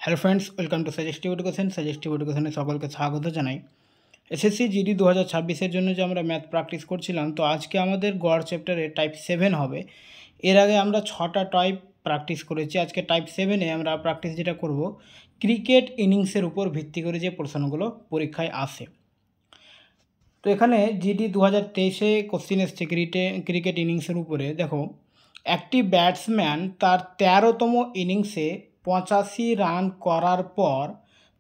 Hello friends, welcome to suggestive education. Suggestive এডুকেশনে সকলকে স্বাগত জানাই। এসএসসি জিডি 2026-এর জন্য যে আমরা ম্যাথ প্র্যাকটিস করছিলাম, তো আজকে আমাদের গড় চ্যাপ্টারে টাইপ 7 হবে। এর আগে আমরা 6টা টাইপ প্র্যাকটিস করেছি। আজকে টাইপ 7-এ আমরা প্র্যাকটিস যেটা করব, ক্রিকেট ইনিংসের উপর ভিত্তি করে যে প্রশ্নগুলো পরীক্ষায় আসে। তো এখানে জিডি 2023-এ কোশ্চিন এসছে ক্রিকেট ইনিংসের উপরে। দেখো, একটি ব্যাটসম্যান তার 13তম ইনিংসে 85 রান করার পর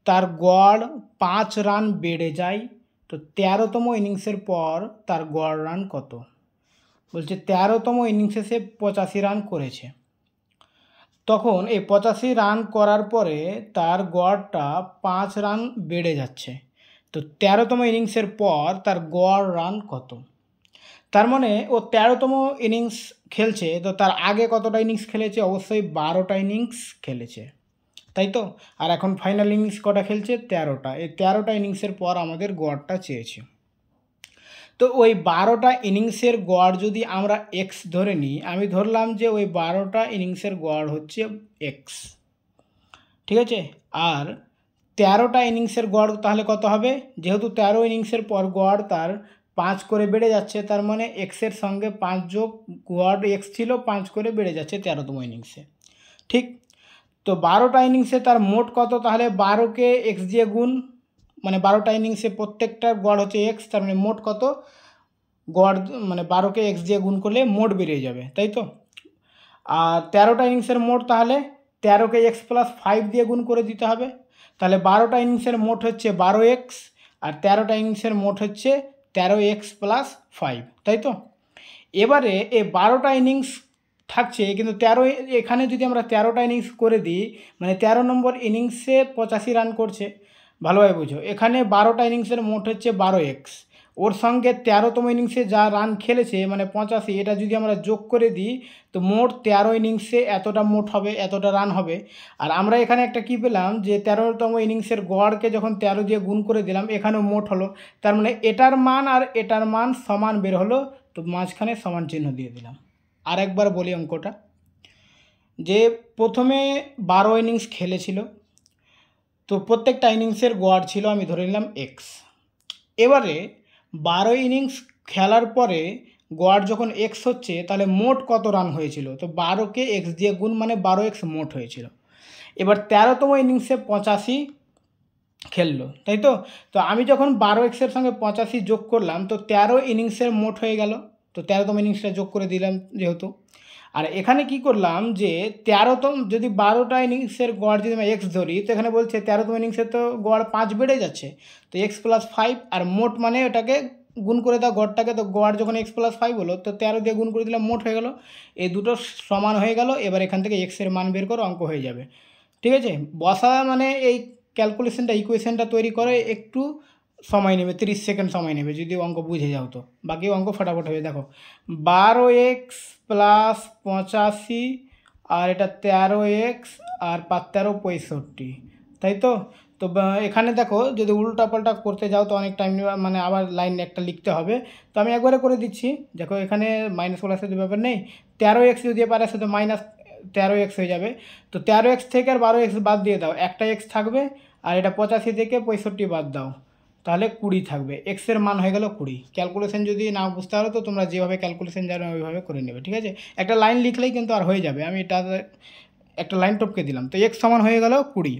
তার গড় 5 রান বেড়ে যায়। তো 13তম ইনিংসের পর তার গড় রান কত? বলছে 13তম ইনিংসে সে 85 রান করেছে। তখন এই 85 রান করার পরে তার গড়টা 5 রান বেড়ে যাচ্ছে। তো 13তম ইনিংসের পর তার গড় রান কত? তার মানে ও 13তম ইনিংস খেলছে, তো তার আগে কতটা ইনিংস খেলেছে? অবশ্যই 12টা ইনিংস খেলেছে, তাই তো। আর এখন ফাইনাল ইনিংস কটা খেলছে? 13টা। এই 13টা ইনিংসের পর আমাদের গড়টা চেয়েছে। তো ওই 12টা ইনিংসের গড় যদি আমরা এক্স ধরে নিই, আমি ধরলাম যে ওই 12টা ইনিংসের গড় হচ্ছে এক্স, ঠিক আছে। আর 13টা ইনিংসের গড় তাহলে কত হবে? যেহেতু 13 ইনিংসের পর গড় তার 5 করে বেড়ে যাচ্ছে, তার মানে এক্সের সঙ্গে 5 যোগ গড় এক্স ছিল, 5 করে বেড়ে যাচ্ছে 13তম ইনিংসে, ঠিক। তো 12টা ইনিংসে তার মোট কত? তাহলে 12কে এক্স দিয়ে গুণ, মানে 12টা ইনিংসে প্রত্যেকটার গড় হচ্ছে এক্স, তার মানে মোট কত গড়, মানে 12কে এক্স দিয়ে গুণ করলে মোট বেরিয়ে যাবে, তাই তো। আর 13টা ইনিংসের মোট, তাহলে 13কে এক্স প্লাস 5 দিয়ে গুণ করে দিতে হবে। তাহলে 12টা ইনিংসের মোট হচ্ছে 12x, আর 13টা ইনিংসের মোট হচ্ছে 13x প্লাস 5, তাই তো। এবারে এই 12টা ইনিংস থাকছে, কিন্তু এখানে যদি আমরা 13টা ইনিংস করে দিই, মানে 13 নম্বর ইনিংসে 85 রান করছে, ভালোভাবে বুঝো। এখানে 12টা ইনিংসের মোট হচ্ছে 12x, ওর সঙ্গে 13তম ইনিংসে যা রান খেলেছে মানে 85, এটা যদি আমরা যোগ করে দিই, তো মোট 13 ইনিংসে এতটা মোট হবে, এতটা রান হবে। আর আমরা এখানে একটা কি পেলাম, যে 13তম ইনিংসের গড়কে যখন 13 দিয়ে গুণ করে দিলাম, এখানেও মোট হলো। তার মানে এটার মান আর এটার মান সমান বের হলো, তো মাঝখানে সমান চিহ্ন দিয়ে দিলাম। আর একবার বলি অঙ্কটা, যে প্রথমে 12 ইনিংস খেলেছিল, তো প্রত্যেকটা ইনিংসের গড় ছিল আমি ধরে নিলাম এক্স। এবারে 12 ইনিংস খেলার পরে গড় যখন এক্স হচ্ছে, তাহলে মোট কত রান হয়েছিল? তো 12কে এক্স দিয়ে গুণ, মানে 12x মোট হয়েছিল। এবার 13তম ইনিংসে 85 খেললো, তাই তো। তো আমি যখন 12xের সঙ্গে 85 যোগ করলাম, তো 13 ইনিংসের মোট হয়ে গেল। তো 13তম ইনিংসটা যোগ করে দিলাম যেহেতু। আর এখানে কি করলাম, যে 13তম, যদি 12টা ইনিংসের গড় যদি আমি এক্স ধরি, তো এখানে বলছে 13তম ইনিংসে তো গড় 5 বেড়ে যাচ্ছে, তো এক্স প্লাস 5, আর মোট মানে ওটাকে গুণ করে দাও গড়টাকে, তো গড় যখন এক্স প্লাস 5 হলো, তো 13 দিয়ে গুণ করে দিলাম, মোট হয়ে গেল। এই দুটো সমান হয়ে গেল। এবার এখান থেকে এক্সের মান বের করো, অঙ্ক হয়ে যাবে, ঠিক আছে। বসা মানে এই ক্যালকুলেশনটা, ইকুয়েশনটা তৈরি করে একটু সময় নেবে, 30 সেকেন্ড সময় নেবে যদি অঙ্ক বুঝে যাও, তো বাকি অঙ্ক ফটাফট হয়ে। দেখো, 12x প্লাস 85, আর এটা 13x, আর 13 65, তাই তো। তো এখানে দেখো, যদি উল্টাপাল্টা করতে যাও তো অনেক টাইম নেবে, মানে আবার লাইন একটা লিখতে হবে। তো আমি একবারে করে দিচ্ছি। দেখো, এখানে মাইনাস প্লাসের ব্যাপার নেই, 13x যদি পারে শুধু মাইনাস 13x হয়ে যাবে। তো 13x থেকে আর 12x বাদ দিয়ে দাও, একটা এক্স থাকবে, আর এটা 85 থেকে 65 বাদ দাও, তাহলে 20 থাকবে। এক্সের মান হয়ে গেল 20। ক্যালকুলেশন যদি না বুঝতে পারো, তো তোমরা যেভাবে ক্যালকুলেশন জানো ওইভাবে করে নেবে, ঠিক আছে। একটা লাইন লিখলেই কিন্তু আর হয়ে যাবে। আমি এটা একটা লাইন টপকে দিলাম, তো এক্স সমান হয়ে গেল 20।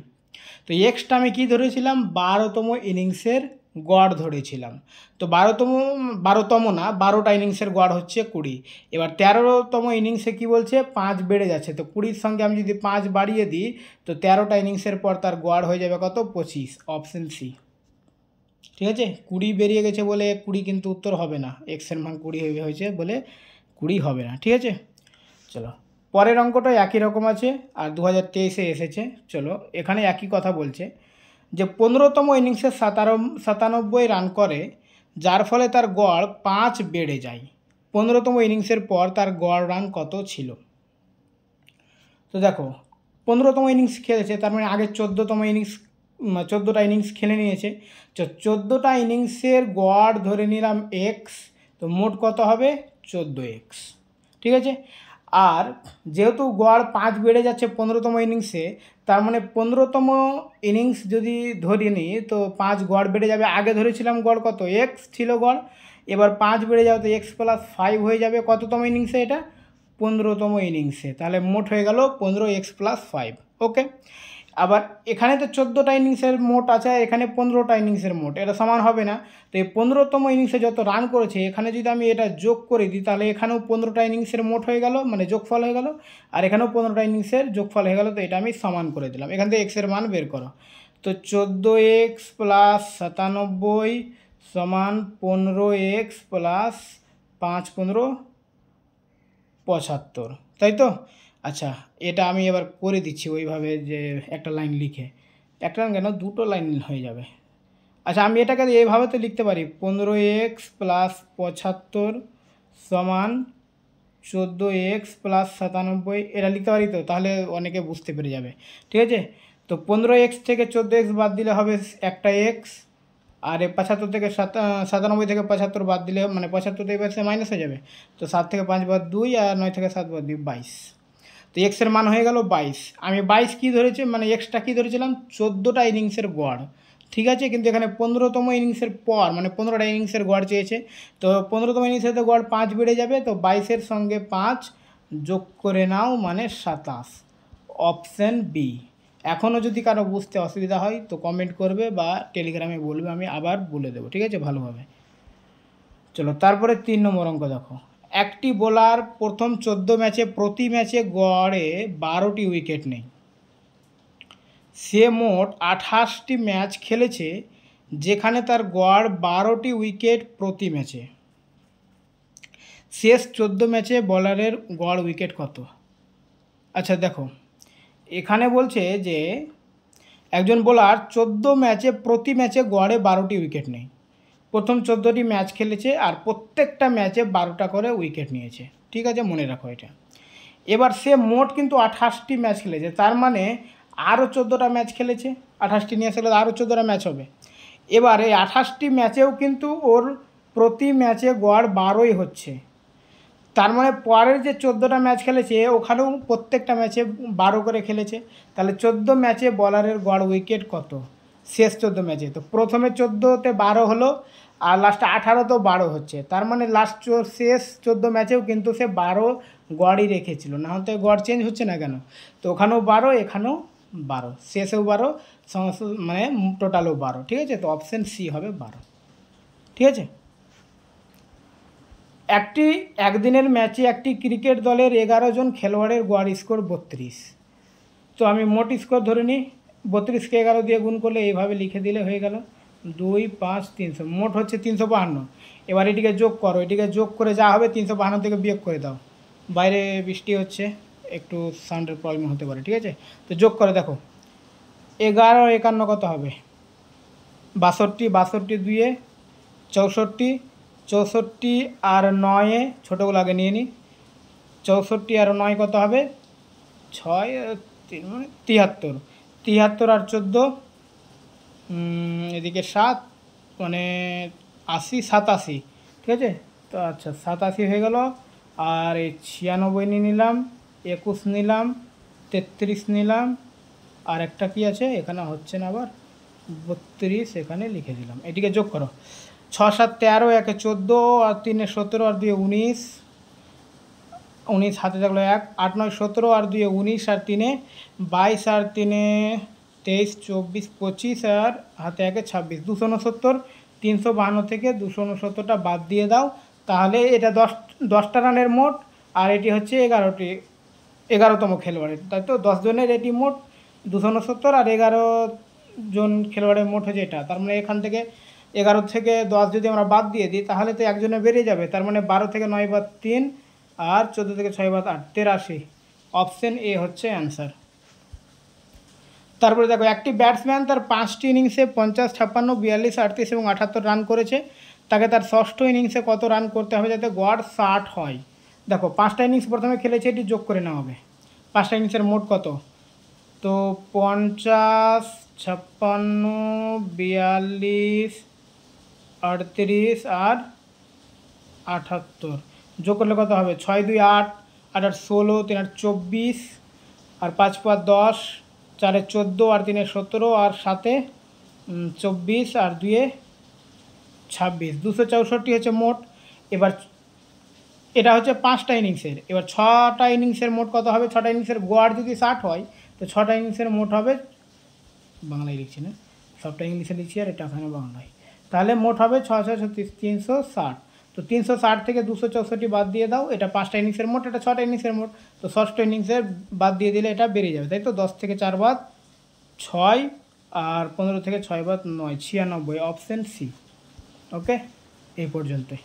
তো এক্সটা আমি কি ধরেছিলাম? 12তম ইনিংসের গড় ধরেছিলাম। তো 12তম না, 12টা ইনিংসের গড় হচ্ছে 20। এবার 13তম ইনিংসে কি বলছে? 5 বেড়ে যাচ্ছে। তো 20-র সঙ্গে আমি যদি 5 বাড়িয়ে দিই, তো 13টা ইনিংসের পর তার গড় হয়ে যাবে কত? 25, অপশন সি, ঠিক আছে। 20 বেরিয়ে গেছে বলে 20 কিন্তু উত্তর হবে না, এক্সের মান 20 হয়েছে বলে 20 হবে না, ঠিক আছে। চলো, পরের অঙ্কটা একই রকম আছে, আর 2023-এ এসেছে। চলো, এখানে একই কথা বলছে, যে 15তম ইনিংসে 97 রান করে, যার ফলে তার গড় 5 বেড়ে যায়। 15তম ইনিংসের পর তার গড় রান কত ছিল? তো দেখো, 15তম ইনিংস খেলেছে, তার মানে আগে 14টা ইনিংস খেলে নিয়েছে। 14টা ইনিংসের গড় ধরে নিলাম এক্স, তো মোট কত হবে? 14x, ঠিক আছে। আর যেহেতু গড় 5 বেড়ে যাচ্ছে 15তম ইনিংসে, তার মানে 15তম ইনিংস যদি ধরি নিই তো 5 গড় বেড়ে যাবে। আগে ধরেছিলাম গড় কত, এক্স ছিল গড়, এবার 5 বেড়ে যাবে তো x+5 হয়ে যাবে কততম ইনিংসে, এটা 15তম ইনিংসে। তাহলে মোট হয়ে গেল 15x+5। ওকে, আবার এখানে তো 14টা ইনিংসের মোট আছে, এখানে 15টা ইনিংসের মোট, এটা সমান হবে না। তো এই 15তম ইনিংসে যত রান করেছে এখানে যদি আমি এটা যোগ করে দিই তাহলে এখানেও 15টা ইনিংসের মোট হয়ে গেল, মানে যোগফল হয়ে গেল, আর এখানেও 15টা ইনিংসের যোগফল হয়ে গেল। তো এটা আমি সমান করে দিলাম। এখান থেকে এক্সের মান বের করো। তো 14x+97 সমান 15x+5×15 তাই তো। আচ্ছা, এটা আমি এবার করে দিচ্ছি ওইভাবে, যে একটা লাইন লিখে, একটা লাইন কেন, দুটো লাইন হয়ে যাবে। আচ্ছা, আমি এটাকে এইভাবে তো লিখতে পারি, 15x+75 সমান 14x+97, এটা লিখতে পারি তো, তাহলে অনেকে বুঝতে পেরে যাবে। ঠিক আছে, তো 15x থেকে 14x বাদ দিলে হবে একটা এক্স, আর 75 থেকে 97 থেকে 75 বাদ দিলে, মানে 75 থেকে এবার মাইনাস হয়ে যাবে, তো 7 থেকে 5 বাদ 2, আর 9 থেকে 7 বাদ 2, 22। তো এক্সের মান হয়ে গেল 22। আমি 22 কী ধরেছি, মানে এক্সটা কী ধরেছিলাম, 14টা ইনিংসের গড়। ঠিক আছে, কিন্তু এখানে 15তম ইনিংসের পর, মানে 15টা ইনিংসের গড় চেয়েছে, তো 15তম ইনিংসের তো গড় 5 বেড়ে যাবে, তো 22-এর সঙ্গে 5 যোগ করে নাও, মানে 27, অপশান বি। এখনও যদি কারো বুঝতে অসুবিধা হয় তো কমেন্ট করবে বা টেলিগ্রামে বলবে, আমি আবার বলে দেবো। ঠিক আছে, ভালোভাবে। চলো তারপরে 3 নম্বর অঙ্ক দেখো। একটি বোলার প্রথম 14 ম্যাচে প্রতি ম্যাচে গড়ে 12টি উইকেট নেয়। সে মোট 28টি ম্যাচ খেলেছে যেখানে তার গড় 12টি উইকেট প্রতি ম্যাচে। শেষ 14 ম্যাচে বলারের গড় উইকেট কত? আচ্ছা দেখো, এখানে বলছে যে একজন বোলার 14 ম্যাচে প্রতি ম্যাচে গড়ে 12টি উইকেট নেয়। প্রথম 14টি ম্যাচ খেলেছে আর প্রত্যেকটা ম্যাচে 12টা করে উইকেট নিয়েছে। ঠিক আছে, মনে রাখো এটা। এবার সে মোট কিন্তু 28টি ম্যাচ খেলেছে, তার মানে আরও 14টা ম্যাচ খেলেছে, 28টি নিয়ে আসলে আরও 14টা ম্যাচ হবে। এবার এই 28টি ম্যাচেও কিন্তু ওর প্রতি ম্যাচে গড় 12ই হচ্ছে, তার মানে পরের যে 14টা ম্যাচ খেলেছে ওখানেও প্রত্যেকটা ম্যাচে 12 করে খেলেছে। তাহলে 14 ম্যাচে বলারের গড় উইকেট কত শেষ 14 ম্যাচে? তো প্রথমে 14তে 12 হলো, আর লাস্টে 18তেও 12 হচ্ছে, তার মানে শেষ 14 ম্যাচেও কিন্তু সে 12 গড়ই রেখেছিল, না হতে গড় চেঞ্জ হচ্ছে না কেন? তো ওখানেও 12, এখানেও 12, শেষেও 12, সমস্ত মানে টোটালও 12। ঠিক আছে, তো অপশান সি হবে 12। ঠিক আছে, একদিনের ম্যাচে একটি ক্রিকেট দলের 11 জন খেলোয়াড়ের গড় স্কোর 32। তো আমি মোট স্কোর ধরে নিই, 32কে 11 দিয়ে গুণ করলে এইভাবে লিখে দিলে হয়ে গেল 2, 5, 300, মোট হচ্ছে 352। এবার এটিকে যোগ করো, এটিকে যোগ করে যা হবে 352 থেকে বিয়োগ করে দাও। বাইরে বৃষ্টি হচ্ছে, একটু সাউন্ডের প্রবলেম হতে পারে। ঠিক আছে, তো যোগ করে দেখো, 11 51 কত হবে, 62, 62 2-এ 64, 64 আর 9-এ ছোটোগুলো আগে নিয়ে নিই, 64 আর 9 কত হবে, 6 3 মানে 73, 73 আর 14 এদিকে 7 মানে 80, 87। ঠিক আছে, তো আচ্ছা 87 হয়ে গেল। আর এই 96 নিয়ে নিলাম, 21 নিলাম, 33 নিলাম, আর একটা কি আছে এখানে হচ্ছে না, আবার 32 এখানে লিখে দিলাম। এটিকে যোগ করো, 6 7 13, 1 14, আর 3 17, আর 2 19, 19 হাতে থাকলো 1, 8 9 17, আর 2 19, আর 3 22, আর 3 23 24 25, আর হাতে 1 26, 269। 352 থেকে 269টা বাদ দিয়ে দাও, তাহলে এটা 10টা রানের মোট, আর এটি হচ্ছে 11তম খেলোয়াড়ের, তাই তো 10 জনের এটি মোট 269, আর 11 জন খেলোয়াড়ের মোট হচ্ছে এটা। তার মানে এখান থেকে 11 থেকে 10 যদি আমরা বাদ দিয়ে দিই তাহলে তো একজনে বেরিয়ে যাবে, তার মানে 12 থেকে 9 বাদ 3, আর 14 থেকে 6 বাদ 8, 83। অপশান এ হচ্ছে অ্যান্সার। তারপরে দেখো, একটি ব্যাটসম্যান তার 5টি ইনিংসে 50 56 42 38 এবং 78 রান করেছে, তাকে তার 6ষ্ঠ ইনিংসে কত রান করতে হবে যাতে গড় 60 হয়? দেখো, 5টা ইনিংস প্রথমে খেলেছে, এটি যোগ করে নেওয়া হবে। 5টা ইনিংসের মোট কত, তো 50 56 42 38 আর 78 যোগ করলে কত হবে, 6 2 8, 8 8 16, 3 8 24, আর 5 5 10, 4 14, আর 3 17, আর 7 24, আর 2 26, 264 হচ্ছে মোট। এবার এটা হচ্ছে 5টা ইনিংসের। এবার 6টা ইনিংসের মোট কত হবে? 6টা ইনিংসের গড় যদি 60 হয় তো 6টা ইনিংসের মোট হবে, বাংলায় লিখছি না, সবটা ইংলিশে লিখছি আর এটা এখানে বাংলায়, তাহলে মোট হবে 6 6 36, 360। তো 360 থেকে 264 বাদ দিয়ে দাও, এটা 5টা ইনিংসের মোট, এটা 6টা ইনিংসের মোট। তো 6টা ইনিংসের বাদ দিয়ে দিলে এটা বেরিয়ে যাবে, তাই তো? 10 থেকে 4 বাদ 6, আর 15 থেকে 6 বাদ 9, 96, অপশান সি। ওকে, এই পর্যন্তই।